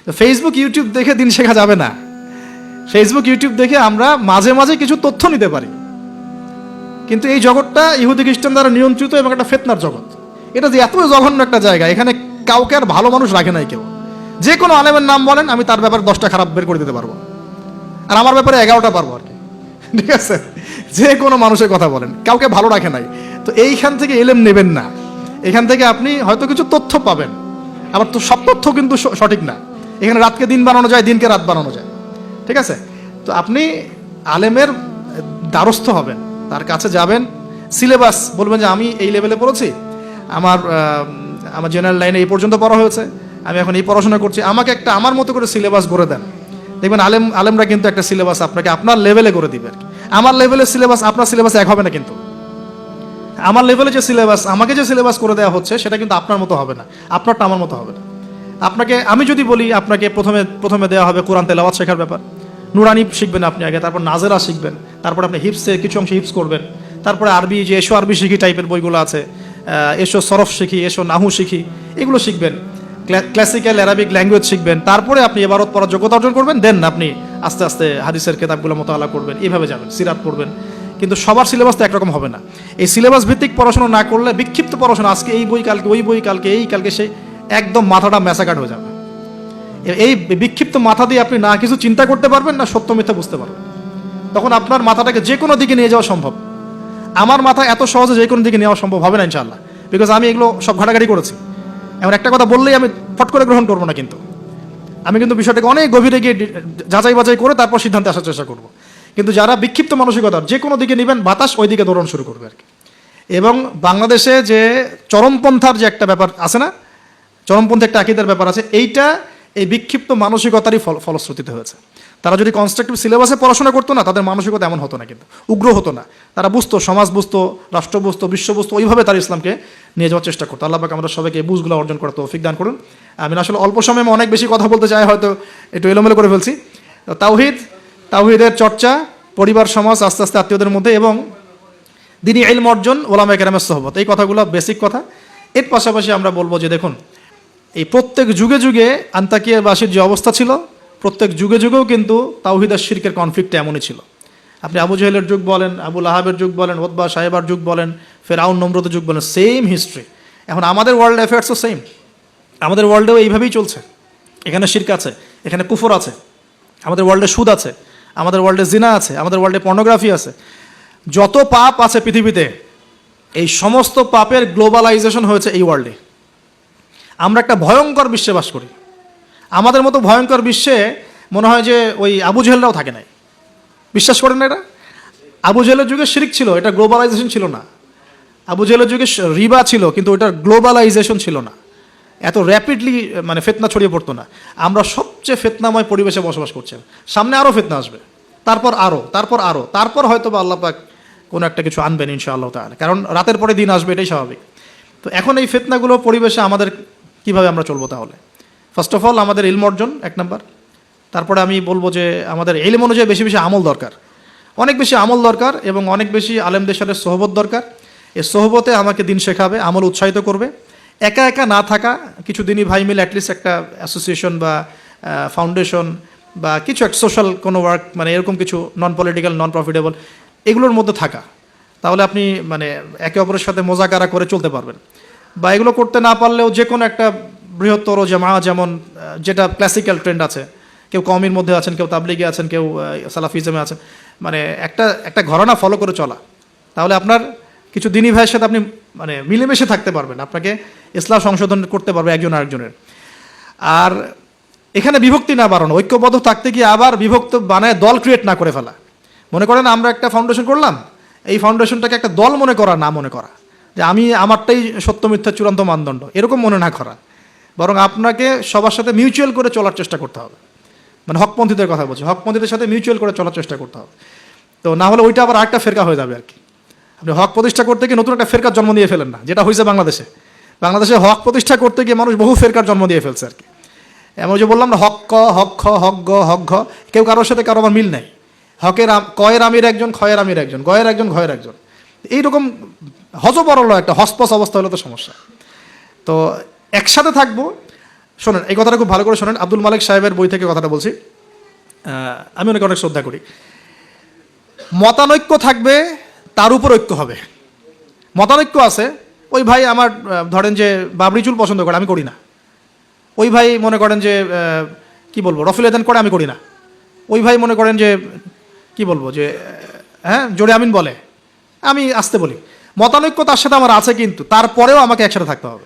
তো Facebook YouTube দেখে দিন শেখা যাবে না। ফেসবুক ইউটিউব দেখে আমরা মাঝে মাঝে কিছু তথ্য নিতে পারি, কিন্তু এই জগৎটা ইহুদি খ্রিস্টান দ্বারা নিয়ন্ত্রিত এবং একটা ফিতনার জগৎ। এটা যে এত জঘন্য একটা জায়গা, এখানে কাউকে আর ভালো মানুষ রাখে নাই কেউ। যে কোনো আলেমের নাম বলেন, আমি তার ব্যাপারে 10টা খারাপ বের করে দিতে পারবো, আর আমার ব্যাপারে 11টা পারবো আর কি, ঠিক আছে? যে কোনো মানুষের কথা বলেন, কাউকে ভালো রাখে নাই। তো এইখান থেকে এলেম নেবেন না। এখান থেকে আপনি হয়তো কিছু তথ্য পাবেন, আবার তো সব তথ্য কিন্তু সঠিক না। এখানে রাতকে দিন বানানো যায়, দিনকে রাত বানানো যায়, ঠিক আছে? তো আপনি আলেমের দ্বারস্থ হবেন, তার কাছে যাবেন, সিলেবাস বলবেন যে আমি এই লেভেলে পড়েছি, আমার জেনারেল লাইনে এই পর্যন্ত পড়া হয়েছে, আমি এখন এই পড়াশোনা করছি, আমাকে একটা আমার মতো করে সিলেবাস করে দেন। দেখবেন আলেমরা কিন্তু একটা সিলেবাস আপনাকে আপনার লেভেলে করে দিবে আর কি। আমার লেভেলের সিলেবাস আপনার সিলেবাস এক হবে না, কিন্তু আমার লেভেলে যে সিলেবাস, আমাকে যে সিলেবাস করে দেওয়া হচ্ছে, সেটা কিন্তু আপনার মতো হবে না, আপনারটা আমার মতো হবে না। আপনাকে আমি যদি বলি, আপনাকে প্রথমে দেওয়া হবে কোরআন তেলাওয়াত শেখার ব্যাপার, নুরানি শিখবেন আপনি আগে, তারপর নাজেরা শিখবেন, তারপর আপনি হিপসে কিছু অংশ হিপস করবেন, তারপরে আরবি, যে এসো আরবি শিখি টাইপের বইগুলো আছে, এসো সরফ শিখি, এসো নাহু শিখি, এগুলো শিখবেন, ক্লাসিক্যাল অ্যারাবিক ল্যাঙ্গুয়েজ শিখবেন, তারপরে আপনি এবারত পড়ার যোগ্যতা অর্জন করবেন, দেন আপনি আস্তে আস্তে হাদিসের কিতাবগুলো মোতালা করবেন, এইভাবে যাবেন, সিরাত পড়বেন। কিন্তু সবার সিলেবাস তো একরকম হবে না। এই সিলেবাস ভিত্তিক পড়াশোনা না করলে, বিক্ষিপ্ত পড়াশোনা, আজকে এই বই, কালকে ওই বই, কালকে এই, কালকে সেই, একদম মাথাটা ম্যাসাকাট হয়ে যাবে। এই বিক্ষিপ্ত মাথা দিয়ে আপনি না কিছু চিন্তা করতে পারবেন, না সত্য মিথ্যা বুঝতে পারবেন। তখন আপনার মাথাটাকে যে কোনো দিকে নিয়ে যাওয়া সম্ভব। আমার মাথা এত সহজে যে কোনো দিকে নেওয়া সম্ভব হবে না ইনশাআল্লাহ, বিকজ আমি এগুলো সব ঘাটাঘাটি করেছি। এমন একটা কথা বললেই আমি ফট করে গ্রহণ করবো না, কিন্তু আমি কিন্তু বিষয়টাকে অনেক গভীরে গিয়ে যাচাই বাছাই করে তারপর সিদ্ধান্তে আসার চেষ্টা করব। কিন্তু যারা বিক্ষিপ্ত মানসিকতার, যে কোনো দিকে নেবেন, বাতাস ওই দিকে দৌড়ানো শুরু করবে আর কি। এবং বাংলাদেশে যে চরমপন্থার যে একটা ব্যাপার আছে না, চরমপন্থী একটা আকীদার ব্যাপার আছে, এইটা এই বিক্ষিপ্ত মানসিকতারই ফলশ্রুতিতে হয়েছে। তারা যদি কনস্ট্রাকটিভ সিলেবাসে পড়াশোনা করতো না, তাদের মানসিকতা এমন হতো না, কিন্তু উগ্র হতো না। তারা বুঝতো, সমাজ বুঝতো, রাষ্ট্র বুঝতো, বিশ্ব বুঝতো, ওইভাবে তারা ইসলামকে নিয়ে যাওয়ার চেষ্টা করতো। আল্লাহ পাক আমাদের সবাইকে এই বুঝগুলো অর্জন করতে তৌফিক দান করুন। আমি আসলে অল্প সময়ে অনেক বেশি কথা বলতে চাই, হয়তো একটু এলোমেলো করে ফেলছি। তাওহীদের চর্চা, পরিবার, সমাজ, আস্তে আস্তে আত্মীয়দের মধ্যে, এবং দ্বীনি ইলম অর্জন, ওলামায়ে কেরামের সোহবত, এই কথাগুলো বেসিক কথা। এর পাশাপাশি আমরা বলবো যে দেখুন, এই প্রত্যেক যুগে যুগে আন্তাকিয়াবাসীর যে অবস্থা ছিল, প্রত্যেক যুগে যুগেও কিন্তু তাওহীদ আর শিরকের কনফ্লিক্ট এমনই ছিল। আপনি আবু জাহেলের যুগ বলেন, আবু লাহাবের যুগ বলেন, উতবা সাহেবার যুগ বলেন, ফেরাউন নমরুদের যুগ বলেন, সেম হিস্ট্রি। এখন আমাদের ওয়ার্ল্ড অ্যাফেয়ার্সও সেম, আমাদের ওয়ার্ল্ডেও এইভাবেই চলছে। এখানে শিরক আছে, এখানে কুফর আছে, আমাদের ওয়ার্ল্ডে সুদ আছে, আমাদের ওয়ার্ল্ডে জিনা আছে, আমাদের ওয়ার্ল্ডে পর্নোগ্রাফি আছে। যত পাপ আছে পৃথিবীতে, এই সমস্ত পাপের গ্লোবালাইজেশন হয়েছে এই ওয়ার্ল্ডে। আমরা একটা ভয়ঙ্কর বিশ্বে বাস করি। আমাদের মতো ভয়ঙ্কর বিশ্বে মনে হয় যে ওই আবু জেহেলরাও থাকে নাই। বিশ্বাস করেন না এটা? আবু জেহেলের যুগে শিরক ছিল, এটা গ্লোবালাইজেশন ছিল না। আবু জেহেলের যুগে রিবা ছিল, কিন্তু ওইটার গ্লোবালাইজেশন ছিল না, এত র্যাপিডলি মানে ফিতনা ছড়িয়ে পড়তো না। আমরা সবচেয়ে ফিতনাময় পরিবেশে বসবাস করছি। সামনে আরও ফিতনা আসবে, তারপর আরও, তারপর হয়তো বা আল্লাহ পাক কোনো একটা কিছু আনবেন ইনশাআল্লাহ তাআলা, কারণ রাতের পরে দিন আসবে, এটাই স্বাভাবিক। তো এখন এই ফিতনাগুলো পরিবেশে আমাদের কীভাবে আমরা চলবো তাহলে? ফার্স্ট অফ অল আমাদের ইলম অর্জন এক নাম্বার। তারপরে আমি বলবো যে আমাদের ইলম অনুযায়ী বেশি বেশি আমল দরকার, অনেক বেশি আমল দরকার, এবং অনেক বেশি আলেমদের সাথে সোহবত দরকার। এই সোহবতে আমাকে দিন শেখাবে, আমল উৎসাহিত করবে। একা একা না থাকা, কিছু দিনই ভাই মিলে অ্যাটলিস্ট একটা অ্যাসোসিয়েশন বা ফাউন্ডেশন বা কিছু এক সোশ্যাল কোনো ওয়ার্ক, মানে এরকম কিছু নন পলিটিক্যাল, নন প্রফিটেবল, এগুলোর মধ্যে থাকা, তাহলে আপনি মানে একে অপরের সাথে মোজাকারা করে চলতে পারবেন। বা এগুলো করতে না পারলেও যে কোনো একটা বৃহত্তর জামা, যেমন যেটা ক্লাসিক্যাল ট্রেন্ড আছে, কেউ কওমির মধ্যে আছেন, কেউ তাবলিগে আছেন, কেউ সালাফিজমে আছেন, মানে একটা ঘরানা ফলো করে চলা, তাহলে আপনার কিছু দিনী ভাইয়ের সাথে আপনি মানে মিলেমিশে থাকতে পারবেন, আপনাকে ইসলাম সংশোধন করতে পারবে একজন আরেকজনের। আর এখানে বিভক্তি না বাড়ানো, ঐক্যবদ্ধ থাকতে গিয়ে আবার বিভক্ত বানায় দল ক্রিয়েট না করে ফেলা। মনে করেন আমরা একটা ফাউন্ডেশন করলাম, এই ফাউন্ডেশনটাকে একটা দল মনে করা, না মনে করা যে আমি আমারটাই সত্য মিথ্যা চূড়ান্ত মানদণ্ড, এরকম মনে না করা, বরং আপনাকে সবার সাথে মিউচুয়াল করে চলার চেষ্টা করতে হবে। মানে হকপন্থীদের কথা বলছি, হকপন্থীদের সাথে মিউচুয়াল করে চলার চেষ্টা করতে হবে। তো না হলে ওইটা আবার আরেকটা ফেরকা হয়ে যাবে আর কি। আপনি হক প্রতিষ্ঠা করতে গিয়ে নতুন একটা ফেরকার জন্ম দিয়ে ফেলেন না, যেটা হয়েছে বাংলাদেশে হক প্রতিষ্ঠা করতে গিয়ে মানুষ বহু ফেরকার জন্ম দিয়ে ফেলছে আর কি। এমন যে বললাম না, হক ক, হক খ, হক গ, হক ঘ, কেউ কারোর সাথে কারো আমার মিল নেই। কয়ের আমির একজন, খয়ের আমির একজন, গয়ের একজন, ঘয়ের একজন, এইরকম হজবরল একটা হসপস অবস্থা হলে তো সমস্যা। তো একসাথে থাকবো, শোনেন, এই কথাটা খুব ভালো করে শোনেন। আব্দুল মালিক সাহেবের বই থেকে কথাটা বলছি। আমি ওনাকে অনেক শ্রদ্ধা করি। মতানৈক্য থাকবে, তার উপর ঐক্য হবে। মতানৈক্য আছে, ওই ভাই আমার ধরেন যে বাবরি চুল পছন্দ করে, আমি করি না। ওই ভাই মনে করেন যে কি বলবো, রফিল আদান করে, আমি করি না। ওই ভাই মনে করেন যে কি বলবো, যে হ্যাঁ জোরে আমিন বলে, আমি আসতে বলি। মতানৈক্য তার সাথে আমার আছে, কিন্তু তারপরেও আমাকে একসাথে থাকতে হবে।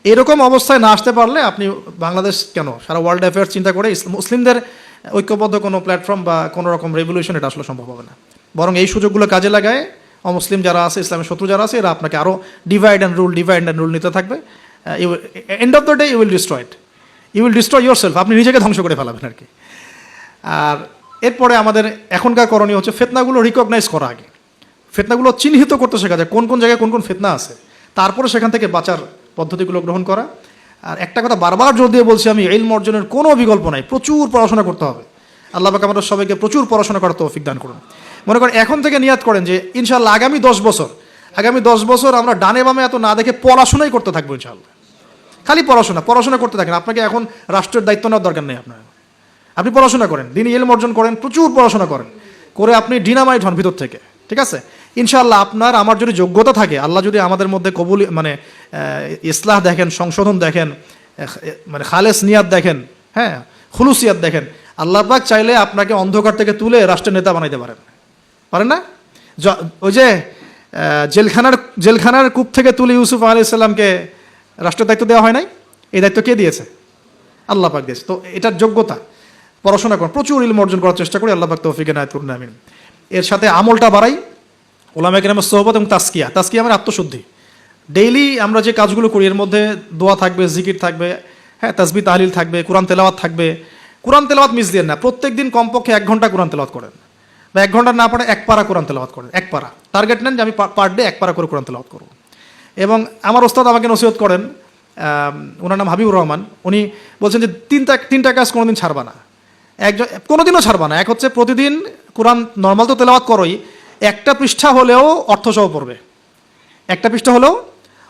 এরকম অবস্থায় না আসতে পারলে আপনি বাংলাদেশ কেন, সারা ওয়ার্ল্ড অ্যাফেয়ার্স চিন্তা করে মুসলিমদের ঐক্যবদ্ধ কোনো প্ল্যাটফর্ম বা কোনো রকম রেভলিউশন এটা আসলে সম্ভব হবে না। বরং এই সুযোগগুলো কাজে লাগায় অমুসলিম যারা আছে, ইসলামের শত্রু যারা আছে, এরা আপনাকে আরও ডিভাইড অ্যান্ড রুল নিতে থাকবে। End of the day you will destroy yourself. আপনি নিজেকে ধ্বংস করে ফেলাবেন আর কি। আর এরপরে আমাদের এখনকার করণীয় হচ্ছে ফিতনাগুলো রিকগনাইজ করা আগে, ফিতনাগুলো চিহ্নিত করতে শেখা যায়, কোন কোন জায়গায় কোন কোন ফিতনা আছে, তারপরে সেখান থেকে বাঁচার পদ্ধতিগুলো গ্রহণ করা। আর একটা কথা বারবার জোর দিয়ে বলছি আমি, ইলম অর্জনের কোনো বিকল্প নাই, প্রচুর পড়াশোনা করতে হবে। আল্লাহ পাক আমাদের সবাইকে প্রচুর পড়াশোনা করার তৌফিক দান করুন। মনে করেন এখন থেকে নিয়াত করেন যে ইনশাআল্লাহ আগামী 10 বছর আমরা ডানে বামে এত না দেখে পড়াশোনাই করতে থাকবো ইনশাআল্লাহ। খালি পড়াশোনা করতে থাকেন। আপনাকে এখন রাষ্ট্রের দায়িত্ব নেওয়ার দরকার নেই আপনার। আপনি পড়াশোনা করেন, দিনই ইলম অর্জন করেন, প্রচুর পড়াশোনা করেন, করে আপনি ডিনামাইট হন ভিতর থেকে, ঠিক আছে? ইনশাআল্লাহ আপনার আমার যদি যোগ্যতা থাকে, আল্লাহ যদি আমাদের মধ্যে কবুল মানে ইসলাহ দেখেন, সংশোধন দেখেন, মানে খালেস নিয়াত দেখেন, হ্যাঁ খুলুসিয়াত দেখেন, আল্লাহ পাক চাইলে আপনাকে অন্ধকার থেকে তুলে রাষ্ট্রের নেতা বানাইতে পারেন না? ওই যে জেলখানার কূপ থেকে তুলে ইউসুফ আলাইহিস সালামকে রাষ্ট্রের দায়িত্ব দেওয়া হয় নাই? এই দায়িত্ব কে দিয়েছে? আল্লাহ পাক দিয়েছে। তো এটার যোগ্যতা, পড়াশোনা করেন, প্রচুর ইলম অর্জন করার চেষ্টা করি। আল্লাহ পাক তৌফিক এনায়েত করুন, আমিন। এর সাথে আমলটা বাড়াই, ওলামায়ে কেরামের সোহবত এবং তাসকিয়া মানে আত্মশুদ্ধি। ডেইলি আমরা যে কাজগুলো করি এর মধ্যে দোয়া থাকবে, জিকির থাকবে, হ্যাঁ তাসবিহ তাহলিল থাকবে, কোরআন তেলাওয়াত থাকবে। কোরআন তেলাওয়াত মিস দিয়ে না, প্রত্যেক দিন কমপক্ষে 1 ঘন্টা কোরআন তেলাওয়াত করেন, বা 1 ঘন্টা না পারে 1 পারা কোরআন তেলাওয়াত করেন। 1 পারা টার্গেট নেন যে আমি পার ডে 1 পারা করে কোরআন তেলাওয়াত করব। এবং আমার ওস্তাদ আমাকে নসিহত করেন, ওনার নাম হাবিবুর রহমান, উনি বলছেন যে তিনটা কাজ কোনোদিন ছাড়বা না, কোনোদিনও ছাড়বা না। এক হচ্ছে প্রতিদিন কোরআন নর্মাল তো তেলাওয়াত করোই, একটা পৃষ্ঠা হলেও অর্থসহ পড়বে, একটা পৃষ্ঠা হলেও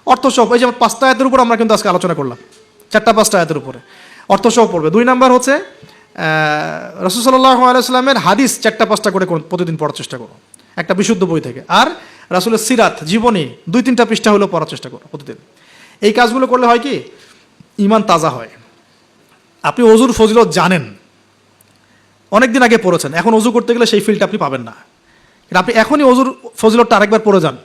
অর্থসহ। এই যে 5টা আয়াতের উপর আমরা কিন্তু আজকে আলোচনা করলাম, 4-5টা আয়াতের উপরে অর্থসহ পড়বে। 2 নাম্বার হচ্ছে রাসূল সাল্লাল্লাহু আলাইহি ওয়াসাল্লামের হাদিস 4-5টা করে প্রতিদিন পড়ার চেষ্টা করো, একটা বিশুদ্ধ বই থেকে। আর রাসূলের সিরাত, জীবনী 2-3টা পৃষ্ঠা হলেও পড়ার চেষ্টা করো প্রতিদিন। এই কাজগুলো করলে হয় কি, ঈমান তাজা হয়। আপনি ওযুর ফজিলত জানেন, অনেক দিন আগে পড়েছেন, এখন ওযু করতে গেলে সেই ফিলটা আপনি পাবেন না। আপনি এখনই ওযুর ফজিলতটা আরেকবার পড়ে যান,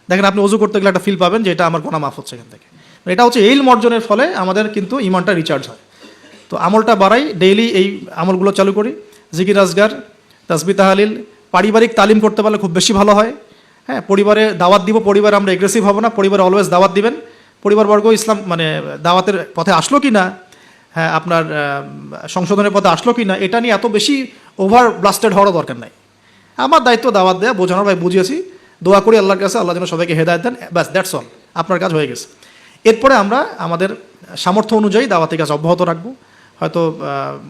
দেখেন আপনি ওযু করতে গেলে একটা ফিল পাবেন যে এটা আমার গুনাহ মাফ হচ্ছে এখান থেকে। এটা হচ্ছে ইলম অর্জনের ফলে আমাদের কিন্তু ঈমানটা রিচার্জ হয়। তো আমলটা বাড়াই, ডেইলি এই আমলগুলো চালু করি, জিকির আজগার, তাসবিহ তাহলিল। পারিবারিক তালিম করতে পারলে খুব বেশি ভালো হয়। হ্যাঁ, পরিবারে দাওয়াত দিব, পরিবারে আমরা এগ্রেসিভ হব না, পরিবারে অলওয়েজ দাওয়াত দিবেন। পরিবারবর্গ ইসলাম মানে দাওয়াতের পথে আসলো কি না, হ্যাঁ আপনার সংশোধনের পথে আসলো কি না, এটা নিয়ে এত বেশি ওভার ব্লাস্টেড হওয়ার দরকার নাই। আমার দায়িত্ব দাওয়াত দেয়া, বোঝানোর, ভাই বুঝিয়েছি, দোয়া করি আল্লাহর কাছে, আল্লাহ যেন সবাইকে হেদায়েত দেন, ব্যাস দ্যাটস অল, আপনার কাজ হয়ে গেছে। এরপরে আমরা আমাদের সামর্থ্য অনুযায়ী দাওয়াতের কাজ অব্যাহত রাখবো। হয়তো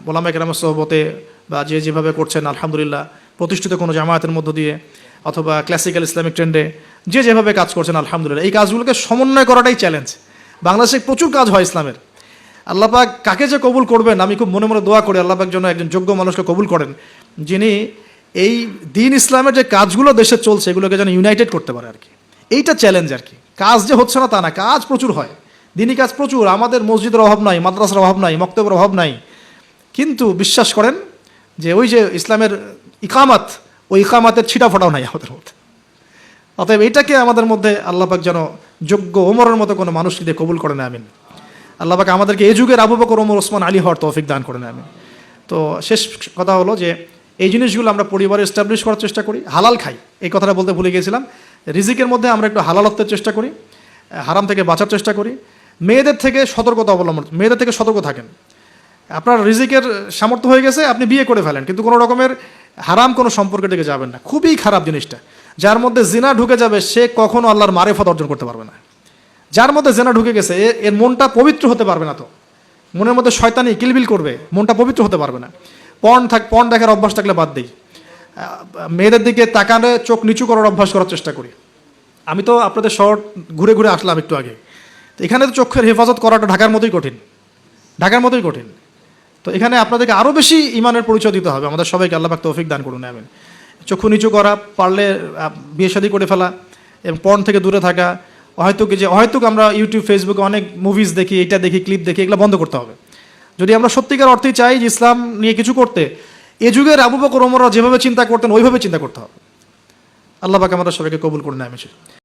ওলামায়ে কেরামের সোহবতে বা যেভাবে করছেন আলহামদুলিল্লাহ, প্রতিষ্ঠিত কোনো জামায়াতের মধ্য দিয়ে অথবা ক্লাসিক্যাল ইসলামিক ট্রেন্ডে যেভাবে কাজ করছেন আলহামদুলিল্লাহ, এই কাজগুলোকে সমন্বয় করাটাই চ্যালেঞ্জ। বাংলাদেশে প্রচুর কাজ হয় ইসলামের। আল্লাহ পাক কাকে যে কবুল করবেন, আমি খুব মনে মনে দোয়া করি আল্লাহ পাক যেন একজন যোগ্য মানুষকে কবুল করেন, যিনি এই দিন ইসলামের যে কাজগুলো দেশে চলছে এগুলোকে যেন ইউনাইটেড করতে পারে আর কি। এইটা চ্যালেঞ্জ আর কি। কাজ যে হচ্ছে না তা না, কাজ প্রচুর হয়, দিনই কাজ প্রচুর। আমাদের মসজিদের অভাব নাই, মাদ্রাসার অভাব নাই, মক্তবের অভাব নাই, কিন্তু বিশ্বাস করেন যে ওই যে ইসলামের ইকামাত, ওই ইকামাতের ছিটা ফোটাও নাই আমাদের মধ্যে। অতএব এটাকে আমাদের মধ্যে আল্লাহ পাক যেন যোগ্য ওমরের মতো কোনো মানুষকে দিয়ে কবুল করেন, আমিন। আল্লাহ পাক আমাদেরকে এই যুগের আবু বকর, ওমর, ওসমান, আলী হওয়ার তৌফিক দান করেন, আমিন। তো শেষ কথা হলো যে এই জিনিসগুলো আমরা পরিবারে এস্টাবলিশ করার চেষ্টা করি, হালাল খাই, এই কথাটা বলতে ভুলে গিয়েছিলাম। রিজিকের মধ্যে আমরা একটু হালালত্বের চেষ্টা করি, হারাম থেকে বাঁচার চেষ্টা করি। মেয়েদের থেকে সতর্কতা অবলম্বন, মেয়েদের থেকে সতর্ক থাকেন। আপনার রিজিকের সামর্থ্য হয়ে গেছে, আপনি বিয়ে করে ফেলেন, কিন্তু কোনো রকমের হারাম কোনো সম্পর্কের দিকে যাবেন না। খুবই খারাপ জিনিসটা। যার মধ্যে জিনা ঢুকে যাবে সে কখনো আল্লাহর মারেফত অর্জন করতে পারবে না। যার মধ্যে জিনা ঢুকে গেছে এর মনটা পবিত্র হতে পারবে না। তো মনের মধ্যে শয়তানি কিলবিল করবে, মনটা পবিত্র হতে পারবে না। পর্ন দেখার অভ্যাস থাকলে বাদ দেই। মেয়েদের দিকে তাকালে চোখ নিচু করার অভ্যাস করার চেষ্টা করি। আমি তো আপনাদের শহর ঘুরে ঘুরে আসলাম একটু আগে, তো এখানে তো চোখের হেফাজত করাটা ঢাকার মতোই কঠিন। ঢাকার মতোই কঠিন। তো এখানে আপনাদেরকে আরও বেশি ইমানের পরিচয় দিতে হবে। আমাদের সবাইকে আল্লাহ পাক তৌফিক দান করুন, আমিন। চক্ষু নিচু করা, পারলে বিয়ে শাদী করে ফেলা এবং পর্ন থেকে দূরে থাকা, অহেতুক আমরা ইউটিউব ফেসবুকে অনেক মুভিজ দেখি, এটা দেখি, ক্লিপ দেখি, এগুলো বন্ধ করতে হবে। যদি আমরা সত্যিকার অর্থেই চাই যে ইসলাম নিয়ে কিছু করতে, এ যুগের আবু বকর ওমররা যেভাবে চিন্তা করতেন ওইভাবে চিন্তা করতে হবে। আল্লাহ পাক আমাদের সবাইকে কবুল করুন, আমিন।